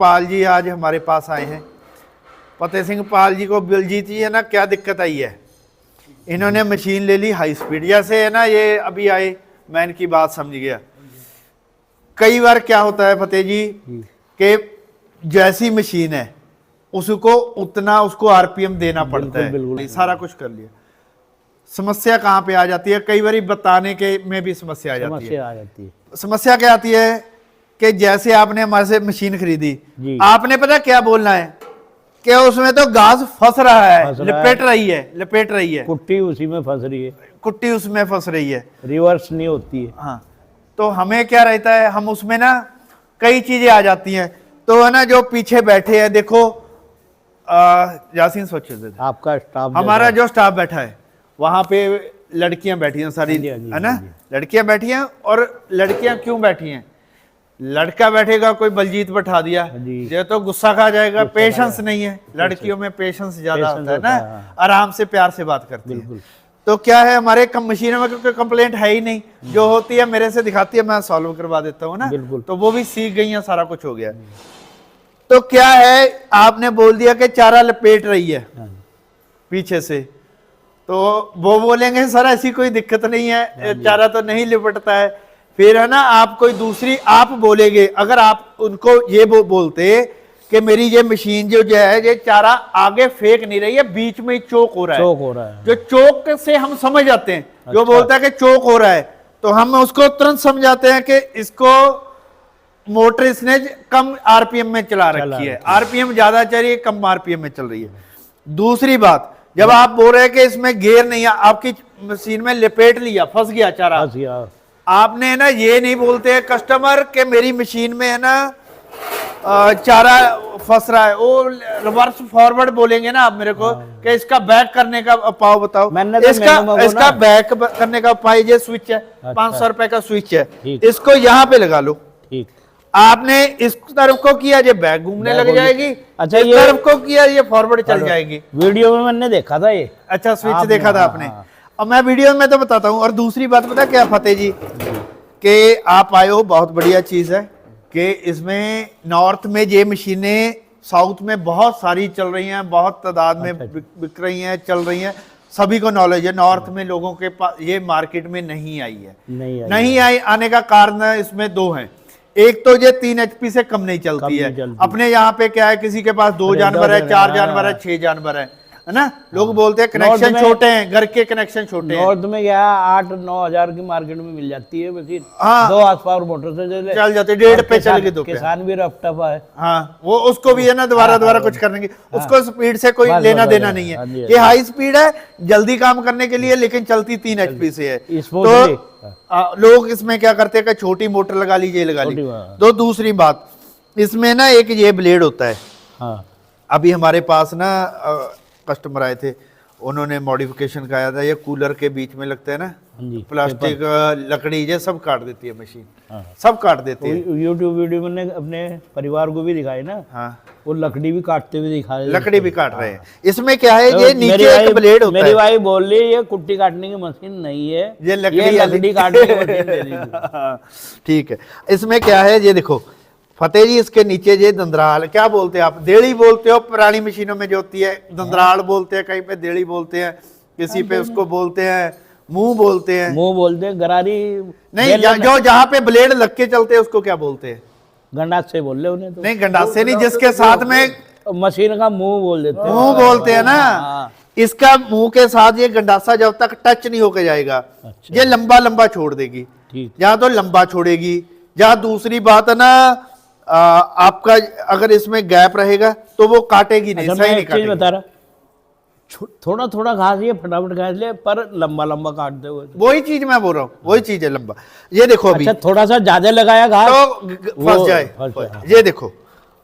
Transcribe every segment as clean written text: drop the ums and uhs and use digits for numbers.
पाल जी आज हमारे पास आए हैं। फतेह सिंह पाल जी को बिलजीत जी है ना, क्या दिक्कत आई है, इन्होंने मशीन ले ली हाई स्पीड, जैसे है ना ये अभी आए, मैं इनकी बात समझ गया। कई बार क्या होता है फतेह जी कि जैसी मशीन है उसको उतना उसको आरपीएम देना पड़ता है, बिल्कुल। सारा कुछ कर लिया। समस्या कहाँ पे आ जाती है, कई बार बताने के में भी समस्या आ जाती है। समस्या क्या आती है कि जैसे आपने हमारे से मशीन खरीदी, आपने पता क्या बोलना है कि उसमें तो घास फंस रहा है, लपेट रही है, कुट्टी उसी में फंस रही है, कुट्टी उसमें फंस रही है, रिवर्स नहीं होती है। हाँ, तो हमें क्या रहता है, हम उसमें ना कई चीजें आ जाती हैं। तो है ना जो पीछे बैठे हैं, देखो यासीन सोच आपका स्टाफ, हमारा जो स्टाफ बैठा है वहां पे लड़कियां बैठी हैं सारी, है ना, लड़कियां बैठी हैं। और लड़कियां क्यों बैठी हैं, लड़का बैठेगा कोई बलजीत बैठा दिया, ये तो गुस्सा खा जाएगा, पेशेंस नहीं है, लड़कियों में पेशेंस ज्यादा होता है ना, आराम से प्यार से बात करती है। तो क्या है हमारे मशीनों में क्योंकि कंप्लेंट है ही नहीं, जो होती है मेरे से दिखाती है, मैं सॉल्व करवा देता हूँ ना, तो वो भी सीख गई है, सारा कुछ हो गया। तो क्या है आपने बोल दिया कि चारा लपेट रही है पीछे से, तो वो बोलेंगे सर ऐसी कोई दिक्कत नहीं है, चारा तो नहीं लिपटता है। फिर है ना आप कोई दूसरी आप बोलेंगे, अगर आप उनको ये बोलते कि मेरी ये मशीन जो है ये चारा आगे फेंक नहीं रही है, बीच में चोक हो रहा है, जो चोक से हम समझ जाते हैं, जो बोलता है कि चोक हो रहा है, तो हम उसको तुरंत समझाते हैं कि इसको मोटर इसने कम आरपीएम में चला रखी है, आरपीएम ज्यादा चल रही है, कम आरपीएम में चल रही है। दूसरी बात, जब आप बोल रहे हैं कि इसमें गेयर नहीं है, आपकी मशीन में लपेट लिया, फंस गया चारा, आपने ना ये नहीं बोलते कस्टमर के मेरी मशीन में है ना चारा फंस रहा है, वो रिवर्स फॉरवर्ड बोलेंगे ना आप मेरे को कि इसका बैक करने का उपाय बताओ। इसका बैक करने का उपाय ये स्विच है, 500 रुपए का स्विच है, इसको यहाँ पे लगा लो। आपने इस तरफ को किया ये बैक घूमने लग जाएगी, अच्छा इस तरफ को किया ये फॉरवर्ड चल जाएगी। वीडियो में मैंने देखा था ये, अच्छा स्विच देखा था आपने, अब मैं वीडियो में तो बताता हूँ। और दूसरी बात पता क्या फतेह जी, कि आप आए हो, बहुत बढ़िया चीज है कि इसमें नॉर्थ में ये मशीनें साउथ में बहुत सारी चल रही हैं, बहुत तादाद में बिक रही हैं, चल रही हैं, सभी को नॉलेज है। नॉर्थ में लोगों के पास ये मार्केट में नहीं आई है, नहीं आई आने का कारण इसमें दो हैं। एक तो ये 3 HP से कम नहीं चलती है, अपने यहाँ पे क्या है, किसी के पास 2 जानवर है, 4 जानवर है, 6 जानवर है ना, लोग बोलते हैं कनेक्शन छोटे हैं, घर के कनेक्शन छोटे हैं। नॉर्थ में क्या 8-9 हजार की मार्केट में मिल जाती है मशीन, हाँ 2 हाथ पावर मोटर से चल जाती है, 1.5 पे चल गई, तो किसान भी रफ्तार है, हाँ वो उसको भी है ना दोबारा कुछ करने की, उसको स्पीड से कोई लेना देना नहीं है, ये हाई स्पीड है जल्दी काम करने के लिए, लेकिन चलती 3 HP से है। तो लोग इसमें क्या करते हैं कि छोटी मोटर लगा लीजिए, लगा ली। तो दूसरी बात, इसमें ना एक ये ब्लेड होता है, अभी हमारे पास ना कस्टमर आए थे, उन्होंने मॉडिफिकेशन कराया था, ये कूलर के बीच में लगता है ना प्लास्टिक लकड़ी, ये सब काट देती है मशीन, सब काट देती है। यूट्यूब वीडियो मैंने अपने परिवार को भी दिखाई ना, वो लकड़ी भी काटते हुए दिखाए, लकड़ी भी काट रहे हैं। इसमें क्या है, ये नीचे एक ब्लेड होता है, मेरी वाइफ बोल रही है कुट्टी काटने की मशीन नहीं है, ये लकड़ी काटने की मशीन दे दी। ठीक है, इसमें क्या है ये देखो फतेह जी, इसके नीचे ये दंदराल, क्या बोलते हैं आप, देड़ी बोलते हो, पुरानी मशीनों में जो होती है दंदराल बोलते हैं, कहीं पे देड़ी बोलते हैं, किसी पे उसको बोलते हैं मुंह बोलते हैं, गरारी नहीं, जो जहाँ पे ब्लेड लग के चलते हैं उसको क्या बोलते हैं, गंडासे बोल रहे उन्हें तो नहीं, गंडासे नहीं, जिसके साथ में मशीन का मुंह बोल देते हैं, मुंह बोलते हैं ना, इसका मुंह के साथ ये गंडासा जब तक टच नहीं होके जाएगा, ये लंबा लंबा छोड़ देगी, जहाँ तो लंबा छोड़ेगी, जहाँ दूसरी बात है ना आपका अगर इसमें गैप रहेगा तो वो काटेगी नहीं, सही नहीं काटेगी। बता रहा थोड़ा थोड़ा घास ये फटाफट घास ले, पर लंबा लंबा काटते हुए, वही चीज मैं बोल रहा हूँ, वही चीज है लंबा। ये देखो अभी अच्छा थोड़ा सा ज्यादा लगाया घास तो फंस जाए, ये देखो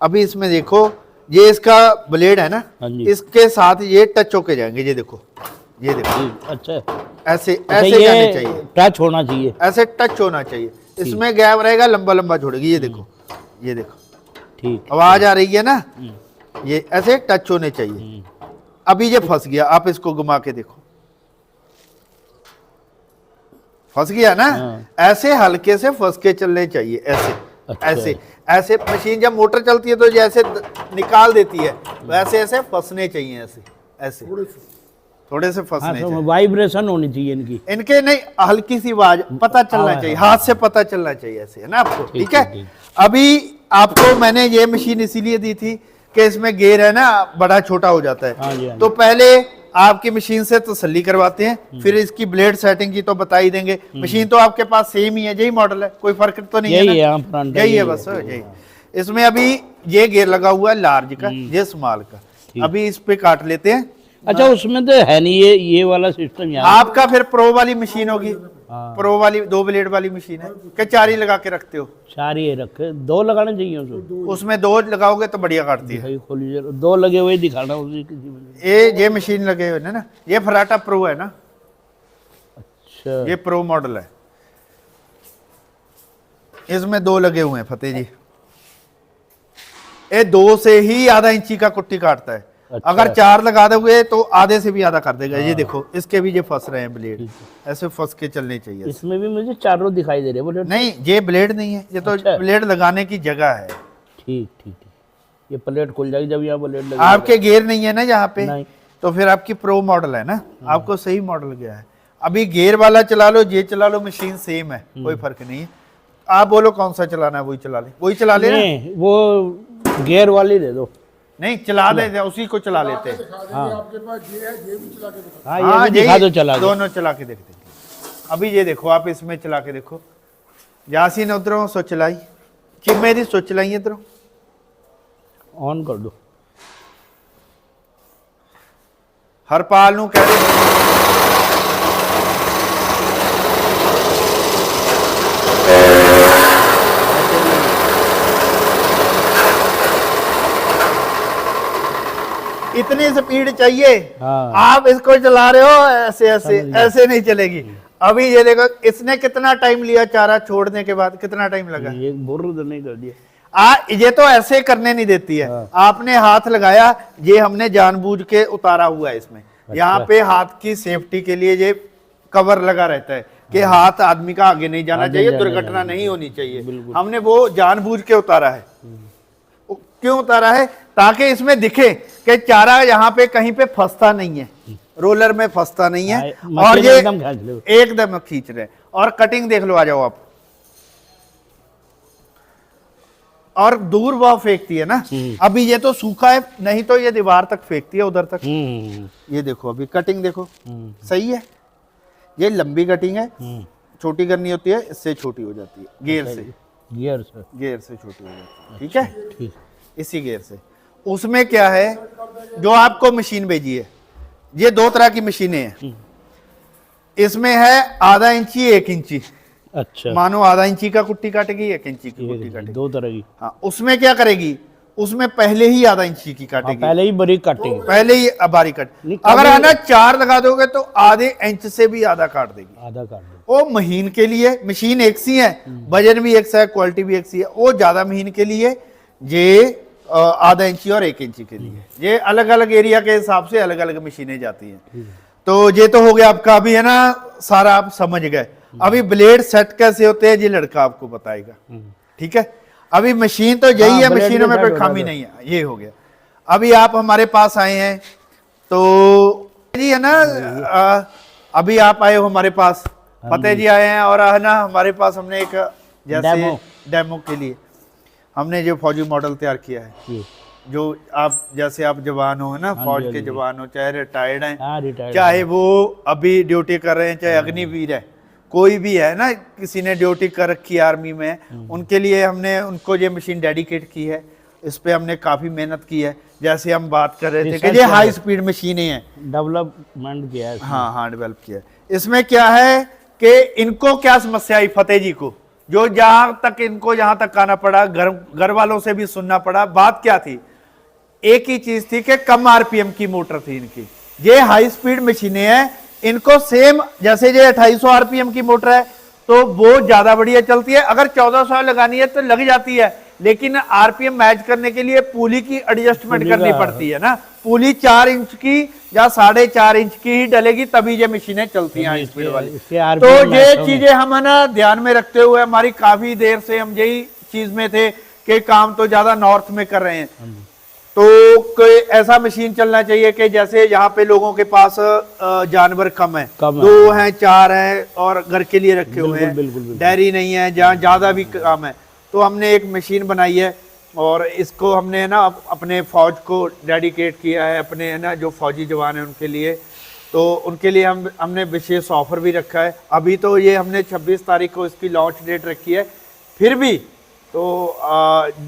अभी इसमें देखो, ये इसका ब्लेड है ना, इसके साथ ये टच होके जाएंगे, ये देखो, ये देखो, अच्छा ऐसे जाने चाहिए, टच होना चाहिए, ऐसे टच होना चाहिए, इसमें गैप रहेगा, लंबा लंबा छोड़ेगी, ये देखो, ये देखो, ठीक आवाज आ रही है ना, ये ऐसे टच होने चाहिए। अभी ये फंस गया, आप इसको घुमा के देखो, फंस गया ना, ऐसे हल्के से फंस के चलने चाहिए, ऐसे ऐसे ऐसे मशीन जब मोटर चलती है तो जैसे निकाल देती है, वैसे ऐसे फंसने चाहिए, ऐसे ऐसे थोड़े से फंसने चाहिए, वाइब्रेशन होनी चाहिए इनकी, इनके नहीं, हल्की सी आवाज पता चलना चाहिए, हाथ से पता चलना चाहिए ऐसे, है ना आपको। ठीक है, अभी आपको मैंने ये मशीन इसीलिए दी थी कि इसमें गेयर है ना बड़ा छोटा हो जाता है, तो पहले आपकी मशीन से तसल्ली करवाते हैं, फिर इसकी ब्लेड सेटिंग की तो बता ही देंगे। मशीन तो आपके पास सेम ही है, यही मॉडल है, कोई फर्क तो नहीं है ना, यही है बस यही। इसमें अभी ये गेयर लगा हुआ है लार्ज का, ये स्मॉल का, अभी इस पे काट लेते हैं। अच्छा, उसमें तो है नहीं ये वाला सिस्टम यार, आपका फिर प्रो वाली मशीन होगी, प्रो वाली 2 ब्लेड वाली मशीन है कि 4 ही लगा के रखते हो? 4 ही रखे, 2 लगाने चाहिए उसमें 2 लगाओगे तो बढ़िया काटती है। 2 लगे हुए दिखाना उसी ये मशीन लगे हुए ना, ये फराटा प्रो है ना। अच्छा, ये प्रो मॉडल है, इसमें 2 लगे हुए हैं फतेह जी। ये 2 से ही आधा इंची का कुट्टी काटता है। अच्छा। अगर 4 लगा दोगे तो आधे से भी आधा कर देगा। ये देखो इसके भी ये फंस रहे हैं ब्लेड, ऐसे फंस के चलने चाहिए। इसमें भी मुझे 4 दिखाई दे रहे हैं। नहीं, ये ब्लेड नहीं है, ये तो अच्छा। ब्लेड लगाने की जगह है। ठीक ठीक, ये प्लेट खुल जाएगी जब यहाँ ब्लेड लगेगा। आपके गेयर नहीं है ना यहाँ पे, तो फिर आपकी प्रो मॉडल है ना, आपको सही मॉडल गया है। अभी गेयर वाला चला लो, ये चला लो, मशीन सेम है, कोई फर्क नहीं है। आप बोलो कौन सा चलाना है, वही चला ले, वही चला ले। वो गियर वाली दे दो। नहीं, चला देते, उसी को चला लेते। आपके पास ये है, ये भी चला के दिखा। हाँ, ये दिखा दो, चला दोनों चला के देखते। अभी ये देखो, आप इसमें चला के देखो। यासीन उधरों सो चलाई, कि मेरी सो चलाई इधरों, ऑन कर दो। हरपाल नू कह रहे इतनी स्पीड चाहिए। हाँ। आप इसको चला रहे हो ऐसे ऐसे ऐसे नहीं चलेगी। अभी ये देखो, इसने कितना टाइम लिया चारा छोड़ने के बाद, कितना टाइम लगा, ये बुर्र नहीं कर दिया। ये तो ऐसे करने नहीं देती है। हाँ। आपने हाथ लगाया, ये हमने जानबूझ के उतारा हुआ है इसमें। अच्छा। यहाँ पे हाथ की सेफ्टी के लिए ये कवर लगा रहता है कि हाँ। हाथ आदमी का आगे नहीं जाना चाहिए, दुर्घटना नहीं होनी चाहिए। हमने वो जानबूझ के उतारा है। क्यों उतारा है? ताकि इसमें दिखे कि चारा यहाँ पे कहीं पे फंसता नहीं है, रोलर में फंसता नहीं है, और ये एकदम खींच रहे हैं। और कटिंग देख लो, आ जाओ आप। और दूर वो फेंकती है ना, अभी ये तो सूखा है, नहीं तो ये दीवार तक फेंकती है, उधर तक। ये देखो, अभी कटिंग देखो, सही है। ये लंबी कटिंग है, छोटी करनी होती है, इससे छोटी हो जाती है, गियर से छोटी हो जाती है। ठीक है, इसी गियर से। उसमें क्या है, जो आपको मशीन भेजी है, ये 2 तरह की मशीनें हैं। इसमें है आधा इंची, 1 इंची। अच्छा, मानो आधा इंची का कुट्टी काटेगी, 1 इंची की कुट्टी काटेगी, 2 तरह की। हाँ, उसमें क्या करेगी, उसमें पहले ही आधा इंची की काटेगी। पहले ही बारीक काटेगी, पहले ही बारीक काट। अगर आना 4 लगा दोगे तो आधे इंच से भी आधा काट देगी, आधा काट देगी। वो महीन के लिए, मशीन एक सी है, वजन भी एक सा है, क्वालिटी भी एक सी है। वो ज्यादा महीन के लिए ये आधा इंची और 1 इंची के लिए, ये अलग अलग एरिया के हिसाब से अलग अलग मशीनें जाती हैं। तो ये तो हो गया आपका, अभी है ना सारा आप समझ गए। अभी ब्लेड सेट कैसे होते हैं ये लड़का आपको बताएगा। ठीक है, अभी मशीन तो यही है, मशीनों में कोई खामी नहीं है। ये हो गया। अभी आप हमारे पास आए हैं तो जी है ना, अभी आप आए हो हमारे पास, फतेह जी आए हैं, और है ना हमारे पास हमने एक जैसे डेमो के लिए हमने जो फौजी मॉडल तैयार किया है। जो आप जैसे आप जवान हो, है ना, फौज के जवान हो, चाहे रिटायर्ड हैं, चाहे वो अभी ड्यूटी कर रहे हैं, चाहे अग्निवीर है, कोई भी है ना, किसी ने ड्यूटी कर रखी आर्मी में, उनके लिए हमने उनको ये मशीन डेडिकेट की है। इस पे हमने काफी मेहनत की है। जैसे हम बात कर रहे थे कि ये हाई स्पीड मशीनें हैं, डेवलपमेंट किया है। हाँ, डेवलप किया है। इसमें क्या है कि इनको क्या समस्या आई फतेह जी को, जो जहां तक इनको यहां तक आना पड़ा, घर वालों से भी सुनना पड़ा। बात क्या थी, एक ही चीज थी कि कम आरपीएम की मोटर थी इनकी। ये हाई स्पीड मशीनें हैं, इनको सेम जैसे ये 2800 आरपीएम की मोटर है तो वो ज्यादा बढ़िया चलती है। अगर 1400 लगानी है तो लग जाती है, लेकिन आरपीएम मैच करने के लिए पुली की एडजस्टमेंट करनी पड़ती है ना। पुली 4 इंच की या 4.5 इंच की ही डलेगी, तभी ये मशीनें चलती हैं स्पीड वाली। तो ये चीजें हम है ना ध्यान में रखते हुए, हमारी काफी देर से हम यही चीज में थे कि काम तो ज्यादा नॉर्थ में कर रहे हैं, तो कोई ऐसा मशीन चलना चाहिए कि जैसे यहाँ पे लोगों के पास जानवर कम है, 2 हैं 4 हैं और घर के लिए रखे हुए हैं, डेयरी नहीं है, जहाँ ज्यादा भी काम है, तो हमने एक मशीन बनाई है और इसको हमने ना अपने फौज को डेडिकेट किया है, अपने ना जो फौजी जवान हैं उनके लिए। तो उनके लिए हमने विशेष ऑफर भी रखा है। अभी तो ये हमने 26 तारीख को इसकी लॉन्च डेट रखी है, फिर भी तो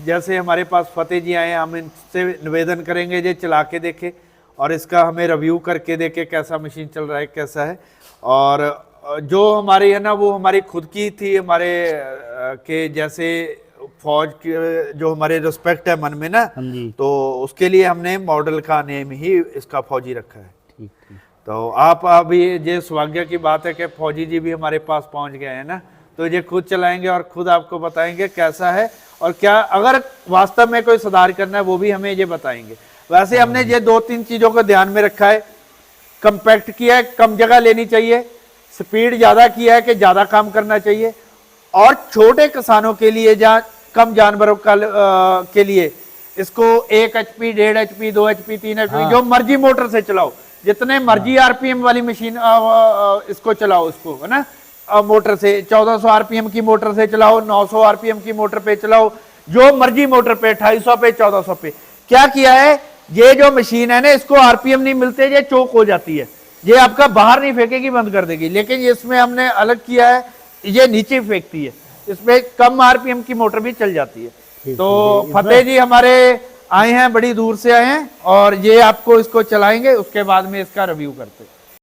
जैसे हमारे पास फतेह जी आए, हम इनसे निवेदन करेंगे जे चला के देखे और इसका हमें रिव्यू करके देखे कैसा मशीन चल रहा है, कैसा है। और जो हमारी है ना वो हमारी खुद की थी, हमारे के जैसे फौज के जो हमारे रिस्पेक्ट है मन में ना, तो उसके लिए हमने मॉडल का नेम ही इसका फौजी रखा है। ठीक ठीक। तो आप अभी ये सौभाग्य की बात है कि फौजी जी भी हमारे पास पहुंच गए हैं ना, तो ये खुद चलाएंगे और खुद आपको बताएंगे कैसा है और क्या अगर वास्तव में कोई सुधार करना है वो भी हमें ये बताएंगे। वैसे हमने ये 2-3 चीज़ों को ध्यान में रखा है। कंपैक्ट किया है, कम जगह लेनी चाहिए, स्पीड ज़्यादा किया है कि ज़्यादा काम करना चाहिए, और छोटे किसानों के लिए जहाँ कम जानवरों के लिए इसको 1 HP 1.5 HP 2 HP 3 HP जो मर्जी मोटर से चलाओ, जितने मर्जी RPM वाली मशीन इसको चलाओ, इसको है ना मोटर से 1400 RPM की मोटर से चलाओ, 900 RPM की मोटर पे चलाओ, जो मर्जी मोटर पे 250 पे 1400 पे। क्या किया है, ये जो मशीन है ना इसको RPM नहीं मिलते, ये चोक हो जाती है, ये आपका बाहर नहीं फेंकेगी, बंद कर देगी। लेकिन इसमें हमने अलग किया है, ये नीचे फेंकती है, इसमें कम RPM की मोटर भी चल जाती है। तो फतेह जी हमारे आए हैं, बड़ी दूर से आए हैं और ये आपको इसको चलाएंगे, उसके बाद में इसका रिव्यू करते हैं।